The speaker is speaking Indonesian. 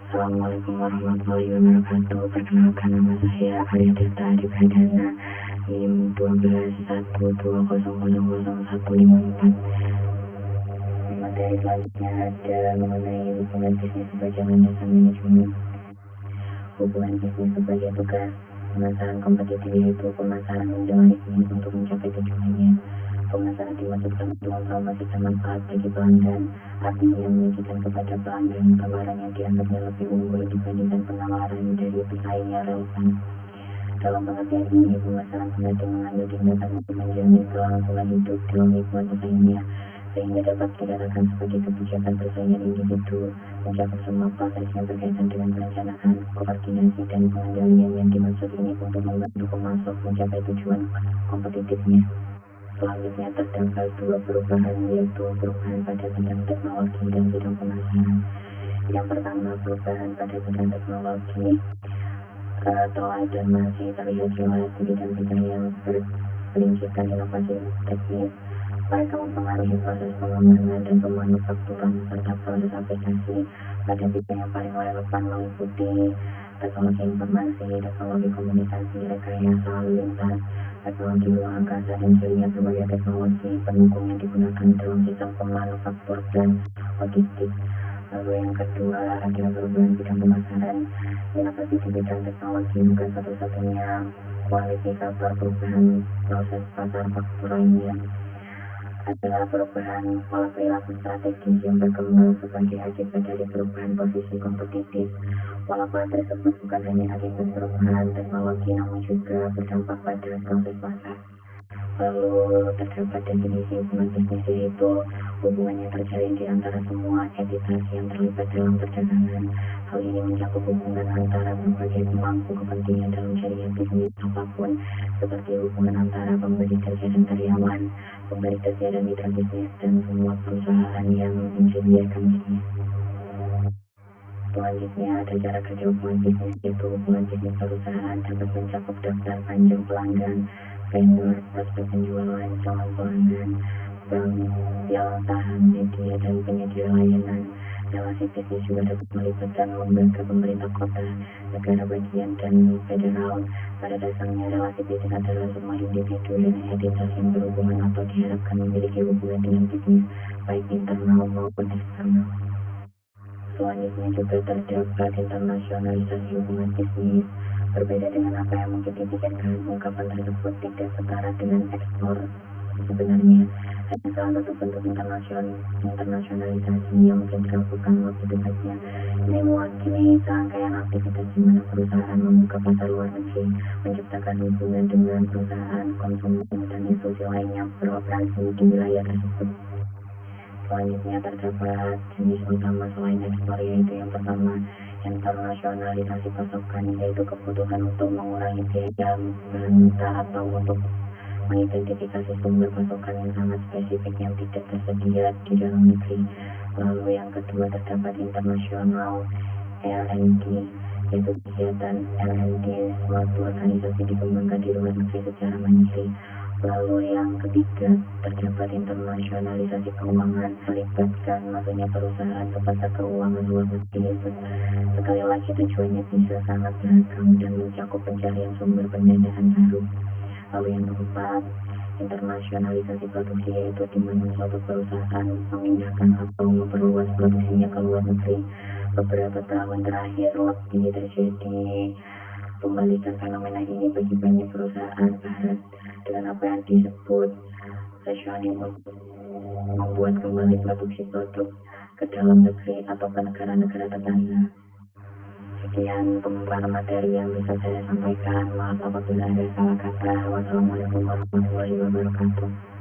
Assalamualaikum warahmatullahi wabarakatuh. Perkenalkan, nama saya Arya Tirta Adipradana, NIM 12.120000154. Materi selanjutnya ada mengenai hubungan bisnis sebagai landasan manajemen. Hubungan bisnis sebagai tugas pemasaran kompetitif yaitu pemasaran menjual bisnis untuk mencapai tujuannya. Pemasaran dimaksudkan untuk mempromosikan manfaat bagi pelanggan, artinya menyajikan kepada pelanggan tawaran yang dianggapnya lebih unggul dibandingkan penawaran dari pesaing yang relevan. Dalam pengertian ini, pemasaran berarti mengambil tindakan untuk menjamin kelangsungan hidup dalam lingkungan pesaingnya, sehingga dapat dikatakan sebagai kebijakan persaingan individu, mencakup semua proses yang berkaitan dengan perencanaan, koordinasi, dan pengendalian yang dimaksud ini untuk membantu pemasok mencapai tujuan kompetitifnya. Selanjutnya terdapat dua perubahan, yaitu perubahan pada bidang teknologi dan bidang pemasaran. Yang pertama, perubahan pada bidang teknologi telah dan masih terlihat jelas di bidang-bidang yang berprinsipkan inovasi teknis. Mereka mempengaruhi proses pengembangan dan pemanufakturan serta proses aplikasi. Pada bidang yang paling relevan meliputi teknologi informasi, teknologi komunikasi, rekayasa lalu lintas, teknologi luar angkasa, dan jaringan berbagai teknologi pendukung yang digunakan dalam sistem pemanufaktur dan logistik. Lalu yang kedua adalah perubahan bidang pemasaran. Inovasi di bidang teknologi bukan satu-satunya kualifikator perubahan proses pasar faktur lainnya, adalah perubahan pola perilaku strategis yang berkembang sebagai akibat dari perubahan posisi kompetitif. Pola-pola tersebut bukan hanya akibat perubahan teknologi, namun juga berdampak pada proses pasar. Lalu terdapat definisi hubungan bisnis, yaitu hubungan yang terjalin di antara semua entitas yang terlibat dalam perdagangan. Hal ini mencakup hubungan antara berbagai pemangku kepentingan dalam jaringan bisnis apapun, seperti hubungan antara pemberi kerja dan karyawan, pemberi kerja dan mitra bisnis, dan semua perusahaan yang menyediakan bisnis. Selanjutnya ada cara kerja hubungan bisnis, yaitu hubungan bisnis perusahaan dapat mencakup daftar panjang pelanggan, vendor, prospek penjualan, calon pelanggan, bank, pialang saham, media, dan penyedia layanan. Relasi bisnis juga dapat melibatkan lembaga pemerintah kota, negara bagian, dan federal. Pada dasarnya, relasi bisnis adalah semua individu dan entitas yang berhubungan atau diharapkan memiliki hubungan dengan bisnis, baik internal maupun eksternal. Selanjutnya juga terdapat internasionalisasi hubungan bisnis. Berbeda dengan apa yang mungkin dipikirkan, ungkapan tersebut tidak setara dengan ekspor. Sebenarnya, hanya salah satu bentuk internasionalisasi yang mungkin dilakukan waktu dekatnya. Ini mewakili serangkaian aktivitas di mana perusahaan membuka pasar luar negeri, menciptakan hubungan dengan perusahaan, konsumen, dan institusi lainnya beroperasi di wilayah tersebut. Selanjutnya terdapat jenis utama selain ekspor, yaitu yang pertama, internasionalisasi pasokan, yaitu kebutuhan untuk mengurangi biaya bahan mentah atau untuk mengidentifikasi sumber pasokan yang sangat spesifik yang tidak tersedia di dalam negeri. Lalu yang kedua terdapat internasional R&D, yaitu kegiatan R&D suatu organisasi dikembangkan di luar negeri secara mandiri. Lalu yang ketiga terdapat internasionalisasi keuangan, melibatkan masuknya perusahaan ke pasar keuangan luar negeri. Sekali lagi tujuannya bisa sangat beragam dan mencakup pencarian sumber pendanaan baru. Lalu yang keempat, internasionalisasi produksi, yaitu di mana suatu perusahaan memindahkan atau memperluas produksinya ke luar negeri. Beberapa tahun terakhir lebih terjadi pembalikan fenomena ini bagi banyak perusahaan barat dengan apa yang disebut reshoring, membuat kembali produksi produk ke dalam negeri atau ke negara-negara tetangga. Sekian pemaparan materi yang bisa saya sampaikan. Maaf apabila ada salah kata. Wassalamualaikum warahmatullahi wabarakatuh.